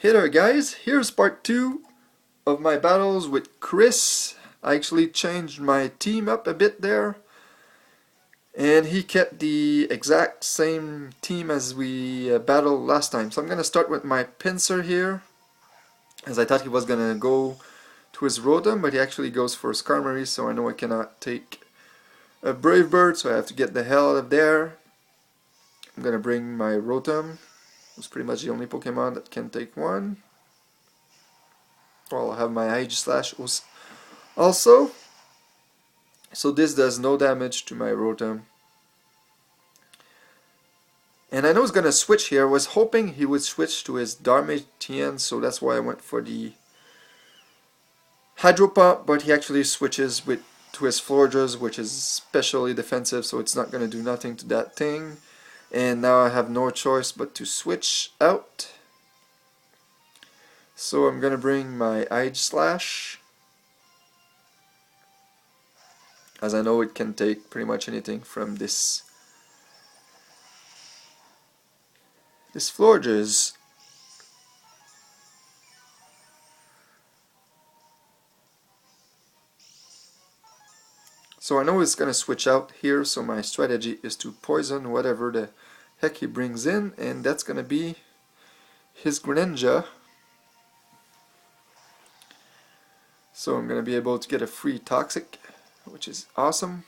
Hey there guys, here's part 2 of my battles with Chris. I actually changed my team up a bit there, and he kept the exact same team as we battled last time. So I'm gonna start with my pincer here, as I thought he was gonna go to his Rotom, but he actually goes for Skarmory, so I know I cannot take a Brave Bird, so I have to get the hell out of there. I'm gonna bring my Rotom. It's pretty much the only Pokemon that can take one. Well, I'll have my Aegislash also. So this does no damage to my Rotom. And I know he's going to switch here. I was hoping he would switch to his Darmanitan, so that's why I went for the Hydro Pump, but he actually switches to his Florges, which is specially defensive, so it's not going to do nothing to that thing. And now I have no choice but to switch out. So I'm going to bring my Aegislash, as I know it can take pretty much anything from this Florges. So I know it's going to switch out here, so my strategy is to poison whatever the heck he brings in, and that's going to be his Greninja. So I'm going to be able to get a free Toxic, which is awesome.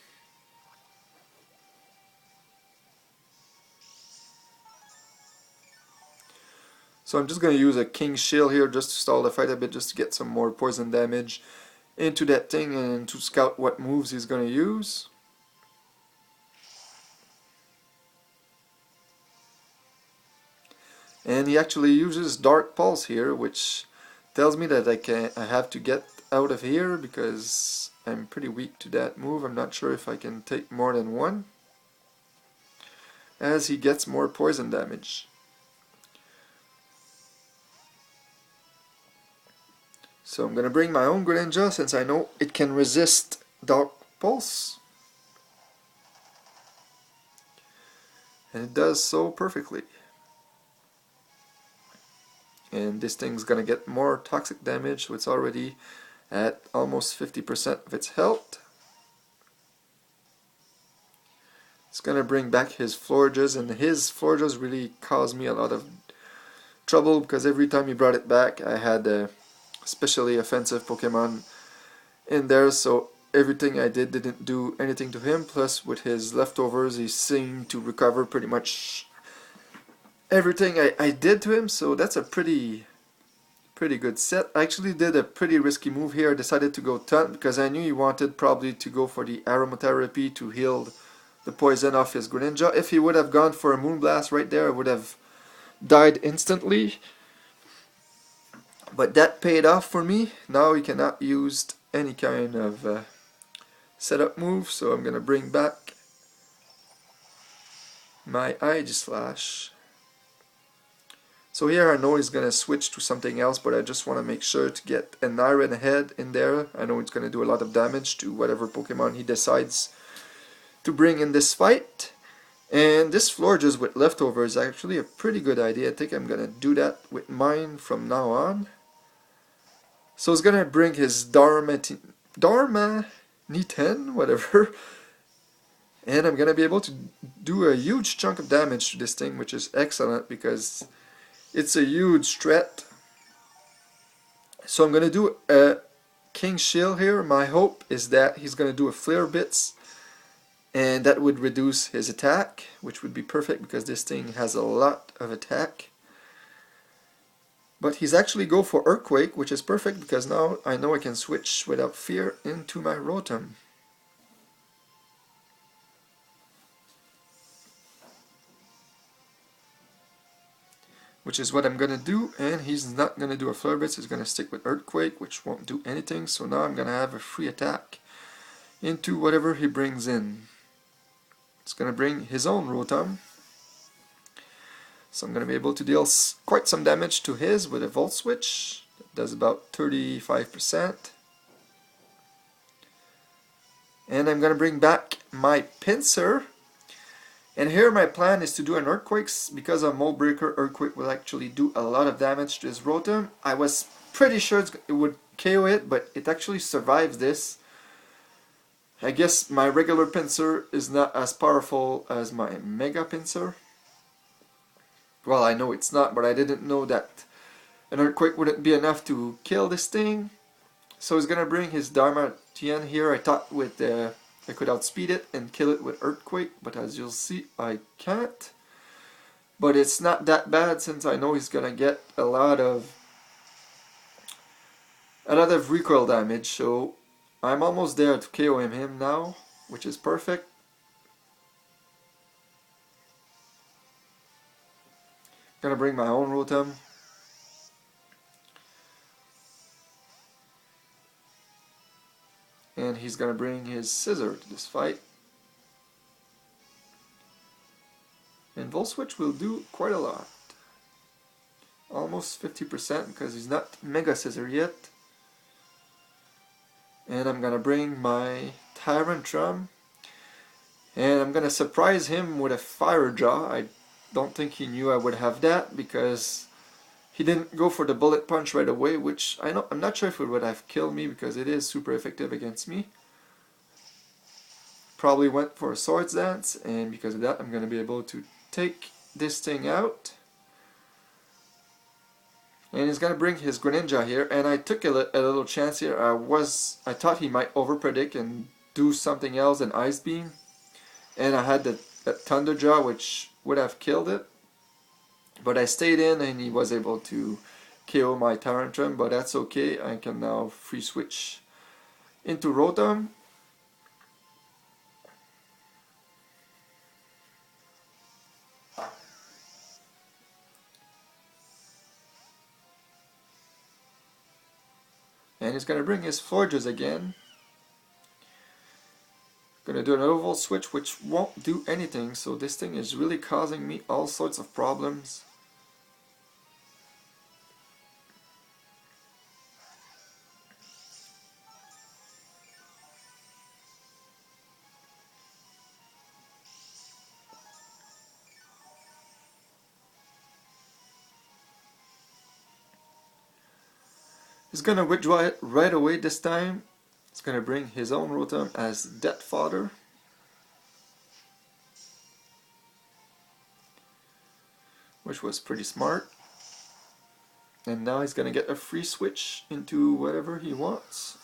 So I'm just going to use a King Shield here just to stall the fight a bit, just to get some more poison damage into that thing and to scout what moves he's going to use. And he actually uses Dark Pulse here, which tells me that I have to get out of here because I'm pretty weak to that move. I'm not sure if I can take more than one, as he gets more poison damage. So I'm going to bring my own Greninja since I know it can resist Dark Pulse. And it does so perfectly. And this thing's going to get more toxic damage, so it's already at almost 50% of its health. It's going to bring back his Florges, and his Florges really caused me a lot of trouble because every time he brought it back I had a especially offensive Pokemon in there, so everything I did didn't do anything to him. Plus with his leftovers he seemed to recover pretty much everything I did to him, so that's a pretty good set. I actually did a pretty risky move here. I decided to go Taunt because I knew he wanted probably to go for the Aromatherapy to heal the poison off his Greninja. If he would have gone for a Moonblast right there, I would have died instantly. But that paid off for me. Now he cannot use any kind of setup move, so I'm going to bring back my Aegislash. So here I know he's going to switch to something else, but I just want to make sure to get an Iron Head in there. I know it's going to do a lot of damage to whatever Pokemon he decides to bring in this fight. And this Florges with leftovers is actually a pretty good idea. I think I'm going to do that with mine from now on. So he's going to bring his Darmanitan, whatever. And I'm going to be able to do a huge chunk of damage to this thing, which is excellent because it's a huge threat. So I'm going to do a King Shield here. My hope is that he's going to do a Flare Blitz, and that would reduce his attack, which would be perfect because this thing has a lot of attack. But he's actually go for Earthquake, which is perfect because now I know I can switch without fear into my Rotom. Which is what I'm going to do, and he's not going to do a Flare Blitz, he's going to stick with Earthquake, which won't do anything, so now I'm going to have a free attack into whatever he brings in. It's going to bring his own Rotom. So I'm going to be able to deal quite some damage to his with a Volt Switch. That does about 35%. And I'm going to bring back my Pinsir. And here my plan is to do an Earthquakes, because a Mold Breaker Earthquake will actually do a lot of damage to his Rotom. I was pretty sure it would KO it, but it actually survives this. I guess my regular Pinsir is not as powerful as my Mega Pinsir. Well, I know it's not, but I didn't know that an Earthquake wouldn't be enough to kill this thing. So he's gonna bring his Darmanitan here. I thought with I could outspeed it and kill it with Earthquake, but as you'll see, I can't. But it's not that bad, since I know he's gonna get a lot of recoil damage. So I'm almost there to KO him now, which is perfect. Gonna bring my own Rotom. And he's gonna bring his Scizor to this fight. And Volt Switch will do quite a lot. Almost 50% because he's not Mega Scizor yet. And I'm gonna bring my Tyrantrum. And I'm gonna surprise him with a Fire Jaw. I don't think he knew I would have that, because he didn't go for the Bullet Punch right away, which I'm not sure if it would have killed me, because it is super effective against me. Probably went for a Swords Dance, and because of that I'm gonna be able to take this thing out. And he's gonna bring his Greninja here, and I took a little chance here. I thought he might overpredict and do something else than Ice Beam, and I had that Thunder Jaw, which would have killed it. But I stayed in, and he was able to KO my Tyrantrum, but that's okay. I can now free switch into Rotom. And he's going to bring his Florges again. Going to do another Volt Switch, which won't do anything, so this thing is really causing me all sorts of problems. He's going to withdraw it right away this time. He's going to bring his own Rotom as Death Fodder. Which was pretty smart. And now he's going to get a free switch into whatever he wants.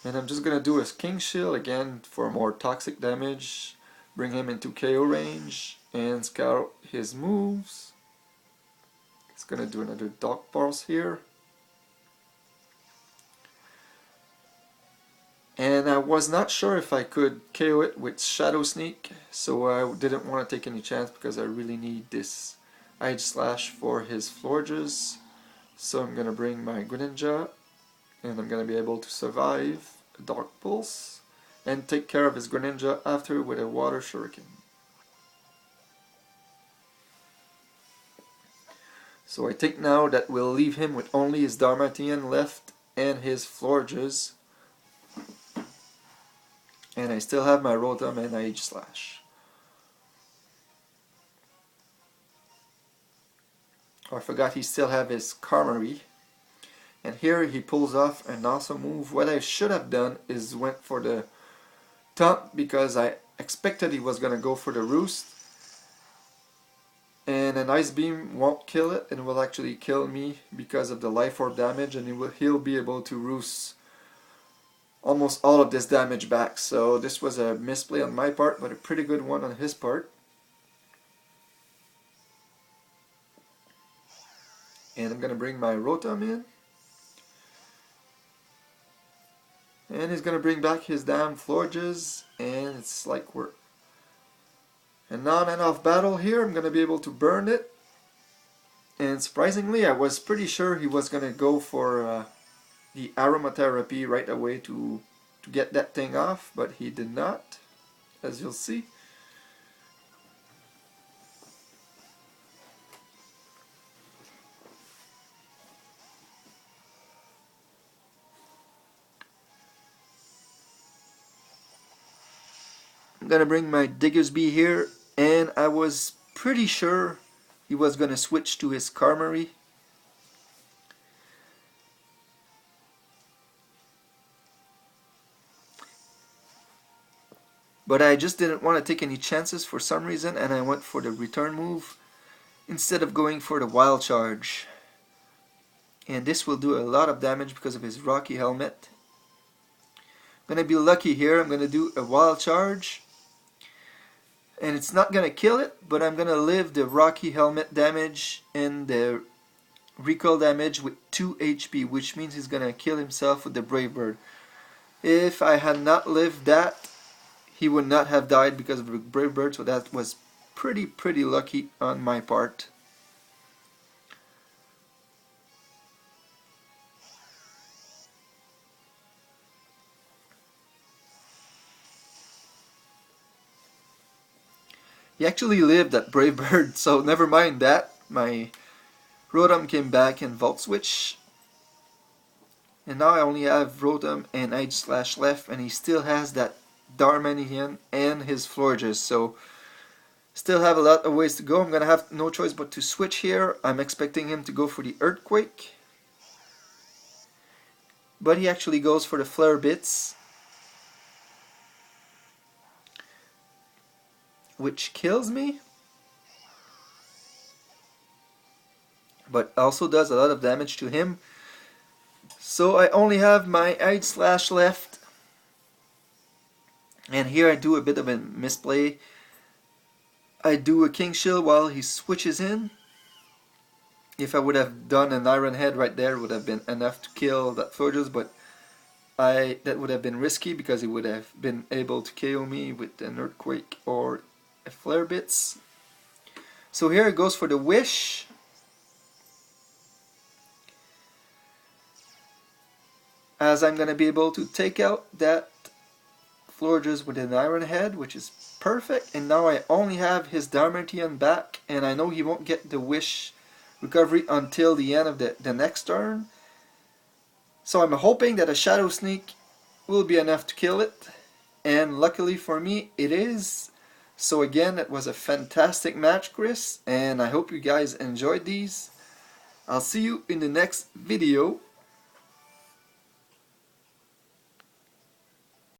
And I'm just going to do a King Shield again for more toxic damage. Bring him into KO range and scout his moves. He's going to do another Dark Pulse here. And I was not sure if I could KO it with Shadow Sneak, so I didn't want to take any chance, because I really need this Edge Slash for his Florges. So I'm going to bring my Greninja, and I'm going to be able to survive a Dark Pulse and take care of his Greninja after with a Water Shuriken. So I think now that we'll leave him with only his Darmanitan left and his Florges. And I still have my Rotom and Edge Slash. Oh, I forgot he still have his Karmory. And here he pulls off an awesome move. What I should have done is went for the Thump, because I expected he was going to go for the Roost. And an Ice Beam won't kill it, and will actually kill me because of the Life Orb damage, and he'll be able to Roost almost all of this damage back. So this was a misplay on my part, but a pretty good one on his part. And I'm going to bring my Rotom in. And he's going to bring back his damn Florges, and it's like we're an on and off battle here. I'm going to be able to burn it. And surprisingly, I was pretty sure he was going to go for the Aromatherapy right away to get that thing off, but he did not, as you'll see. I'm gonna bring my Diggersby here, and I was pretty sure he was gonna switch to his Karmory. But I just didn't want to take any chances for some reason, and I went for the return move instead of going for the wild charge. And this will do a lot of damage because of his Rocky Helmet. I'm gonna be lucky here. I'm gonna do a wild charge, and it's not gonna kill it, but I'm gonna live the Rocky Helmet damage and the recoil damage with 2 HP, which means he's gonna kill himself with the Brave Bird. If I had not lived that, he would not have died because of the Brave Bird, so that was pretty lucky on my part. He actually lived that Brave Bird, so never mind that. My Rotom came back and Volt Switch. And now I only have Rotom and Aegislash left, and he still has that Darmanian and his Florges, so still have a lot of ways to go. I'm gonna have no choice but to switch here. I'm expecting him to go for the Earthquake, but he actually goes for the Flare Bits, which kills me, but also does a lot of damage to him. So I only have my Aegislash left, and here I do a bit of a misplay. I do a King Shield while he switches in. If I would have done an Iron Head right there, it would have been enough to kill that Florges, but that would have been risky because he would have been able to KO me with an Earthquake or a Flare Bits. So here it goes for the Wish. As I'm going to be able to take out that Florges with an Iron Head, which is perfect. And now I only have his Darmanian back, and I know he won't get the Wish recovery until the end of the next turn. So I'm hoping that a Shadow Sneak will be enough to kill it, and luckily for me it is. So again, it was a fantastic match, Chris, and I hope you guys enjoyed these. I'll see you in the next video.